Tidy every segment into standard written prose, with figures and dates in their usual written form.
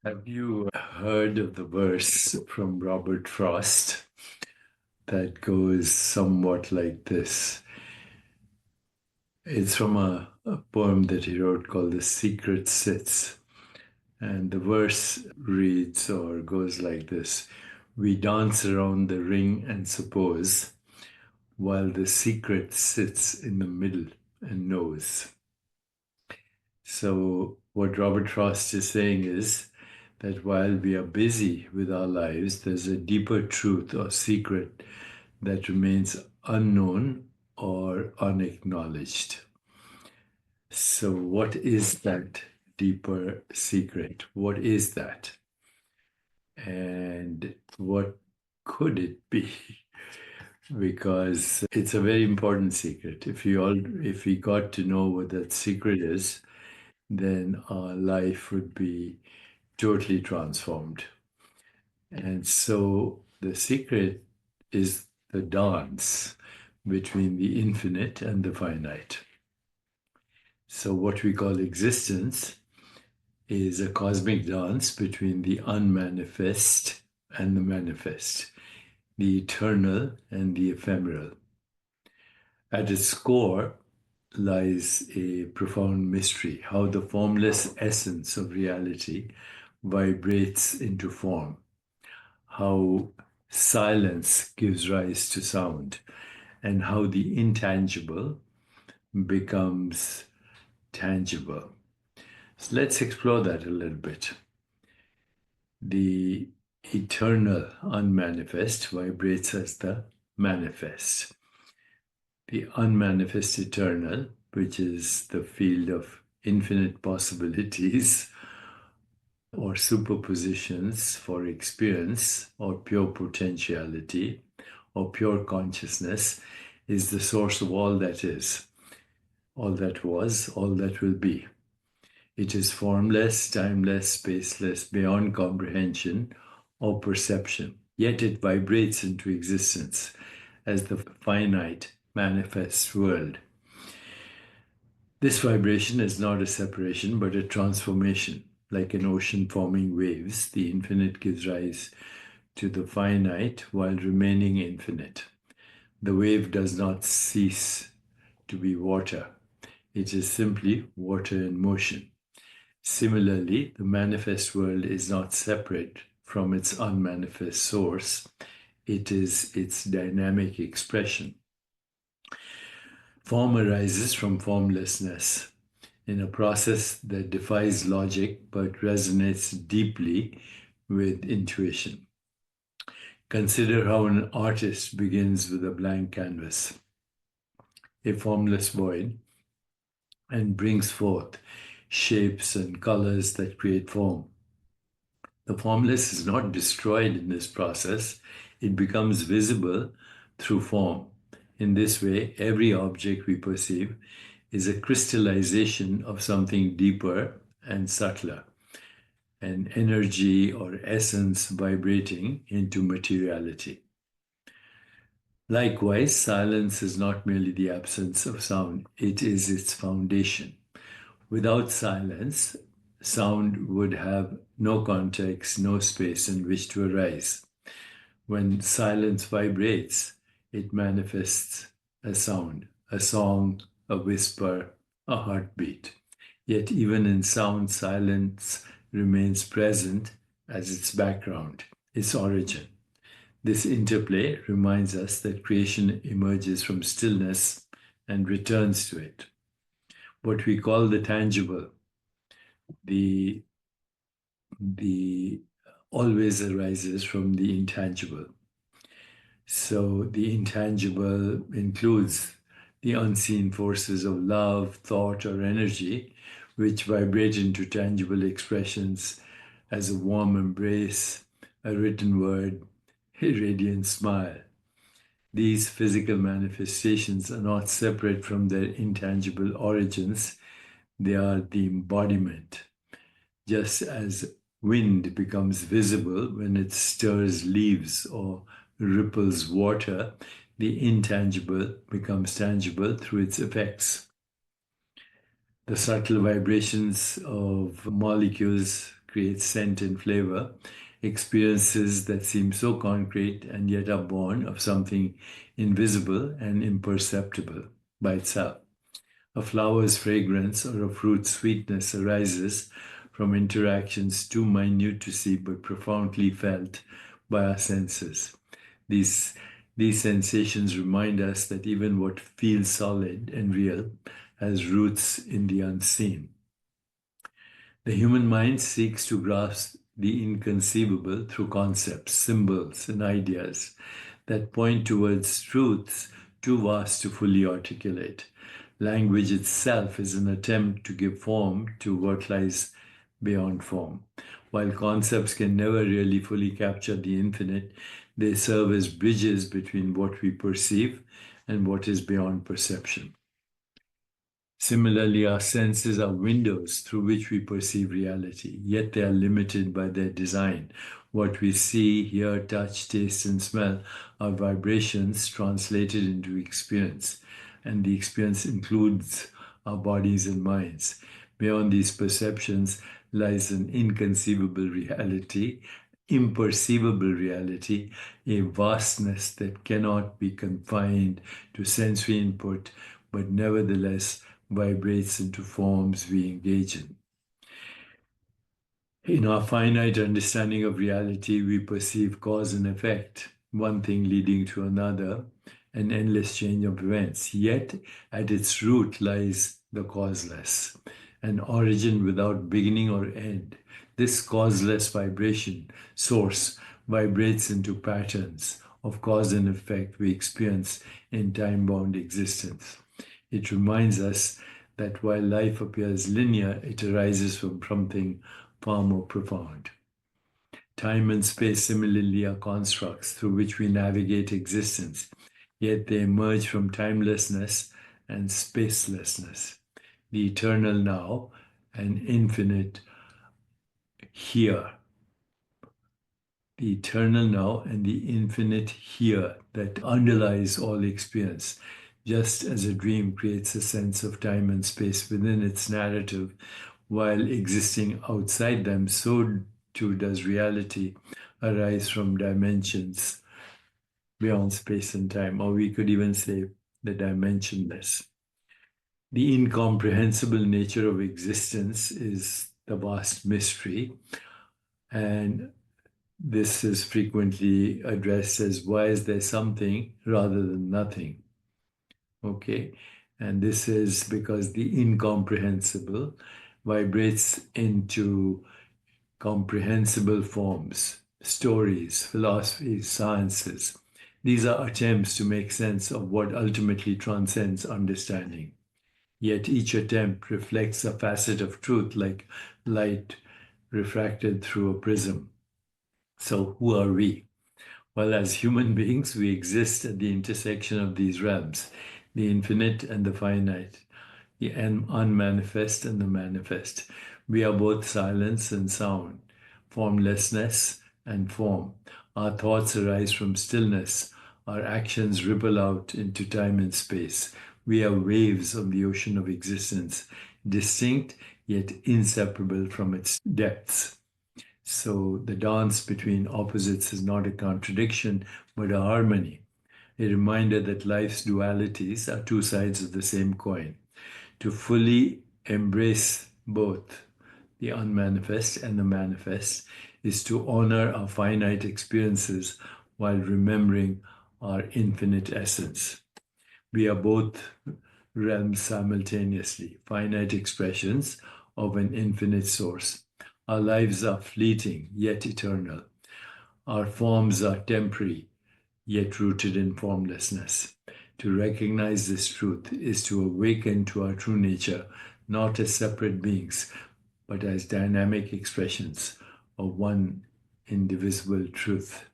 Have you heard of the verse from Robert Frost that goes somewhat like this? It's from a poem that he wrote called The Secret Sits. And the verse reads or goes like this: We dance around the ring and suppose, while the secret sits in the middle and knows. So, what Robert Frost is saying is that while we are busy with our lives, there's a deeper truth or secret that remains unknown or unacknowledged. So, what is that deeper secret? What is that? And what could it be? Because it's a very important secret. If we got to know what that secret is, then our life would be totally transformed. And so the secret is the dance between the infinite and the finite. So, what we call existence is a cosmic dance between the unmanifest and the manifest, the eternal and the ephemeral. At its core lies a profound mystery: how the formless essence of reality vibrates into form, how silence gives rise to sound, and how the intangible becomes tangible. So let's explore that a little bit. The eternal unmanifest vibrates as the manifest. The unmanifest eternal, which is the field of infinite possibilities or superpositions for experience or pure potentiality or pure consciousness, is the source of all that is, all that was, all that will be. It is formless, timeless, spaceless, beyond comprehension or perception. Yet it vibrates into existence as the finite, manifest world. This vibration is not a separation, but a transformation. Like an ocean forming waves, the infinite gives rise to the finite while remaining infinite. The wave does not cease to be water. It is simply water in motion. Similarly, the manifest world is not separate from its unmanifest source. It is its dynamic expression. Form arises from formlessness in a process that defies logic but resonates deeply with intuition. Consider how an artist begins with a blank canvas, a formless void, and brings forth shapes and colors that create form. The formless is not destroyed in this process, it becomes visible through form. In this way, every object we perceive is a crystallization of something deeper and subtler, an energy or essence vibrating into materiality. Likewise, silence is not merely the absence of sound, it is its foundation. Without silence, sound would have no context, no space in which to arise. When silence vibrates, it manifests a sound, a song, a whisper, a heartbeat. Yet even in sound, silence remains present as its background, its origin. This interplay reminds us that creation emerges from stillness and returns to it. What we call the tangible, the always arises from the intangible. So the intangible includes the unseen forces of love, thought, or energy, which vibrate into tangible expressions as a warm embrace, a written word, a radiant smile. These physical manifestations are not separate from their intangible origins, they are the embodiment. Just as wind becomes visible when it stirs leaves or ripples water, the intangible becomes tangible through its effects. The subtle vibrations of molecules creates scent and flavor, experiences that seem so concrete and yet are born of something invisible and imperceptible by itself. A flower's fragrance or a fruit's sweetness arises from interactions too minute to see but profoundly felt by our senses. These, these sensations remind us that even what feels solid and real has roots in the unseen. The human mind seeks to grasp the inconceivable through concepts, symbols, and ideas that point towards truths too vast to fully articulate. Language itself is an attempt to give form to what lies beyond form. While concepts can never really fully capture the infinite, they serve as bridges between what we perceive and what is beyond perception. Similarly, our senses are windows through which we perceive reality, yet they are limited by their design. What we see, hear, touch, taste, and smell are vibrations translated into experience, and the experience includes our bodies and minds. Beyond these perceptions lies an inconceivable reality, imperceivable reality, a vastness that cannot be confined to sensory input, but nevertheless vibrates into forms we engage in. In our finite understanding of reality, we perceive cause and effect, one thing leading to another, an endless change of events. Yet, at its root lies the causeless, an origin without beginning or end. This causeless vibration source vibrates into patterns of cause and effect we experience in time-bound existence. It reminds us that while life appears linear, it arises from something far more profound. Time and space similarly are constructs through which we navigate existence, yet they emerge from timelessness and spacelessness, the eternal now and infinite here. The eternal now and the infinite here that underlies all experience. Just as a dream creates a sense of time and space within its narrative while existing outside them, so too does reality arise from dimensions beyond space and time, or we could even say the dimensionless. The incomprehensible nature of existence is the vast mystery, and this is frequently addressed as why is there something rather than nothing? Okay, and this is because the incomprehensible vibrates into comprehensible forms, stories, philosophies, sciences. These are attempts to make sense of what ultimately transcends understanding. Yet each attempt reflects a facet of truth like light refracted through a prism. So, who are we? Well, as human beings, we exist at the intersection of these realms, the infinite and the finite, the unmanifest and the manifest. We are both silence and sound, formlessness and form. Our thoughts arise from stillness. Our actions ripple out into time and space. We are waves of the ocean of existence, distinct yet inseparable from its depths. So the dance between opposites is not a contradiction, but a harmony, a reminder that life's dualities are two sides of the same coin. To fully embrace both the unmanifest and the manifest is to honor our finite experiences while remembering our infinite essence. We are both realms simultaneously, finite expressions of an infinite source. Our lives are fleeting, yet eternal. Our forms are temporary, yet rooted in formlessness. To recognize this truth is to awaken to our true nature, not as separate beings, but as dynamic expressions of one indivisible truth.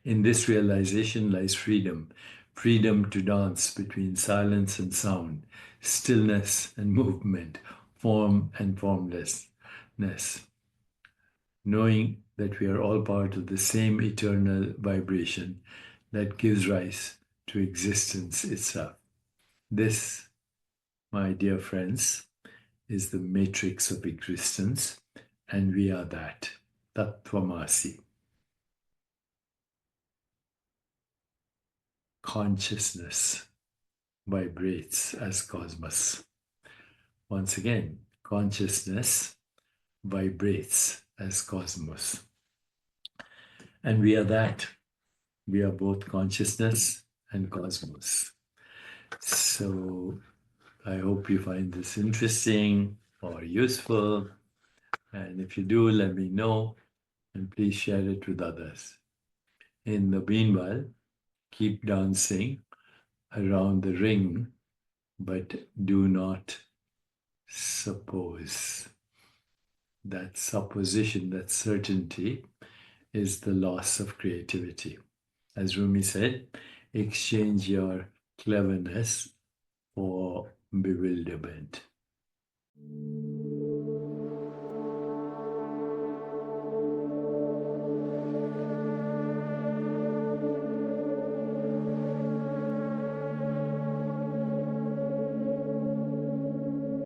In this realization lies freedom, freedom to dance between silence and sound, stillness and movement, form and formlessness, knowing that we are all part of the same eternal vibration that gives rise to existence itself. This, my dear friends, is the matrix of existence, and we are that. Tattvamasi. Consciousness vibrates as cosmos. Once again, consciousness vibrates as cosmos. And we are that. We are both consciousness and cosmos. So I hope you find this interesting or useful. And if you do, let me know and please share it with others. In the meanwhile, keep dancing around the ring, but do not suppose. That supposition, that certainty, is the loss of creativity. As Rumi said, exchange your cleverness for bewilderment.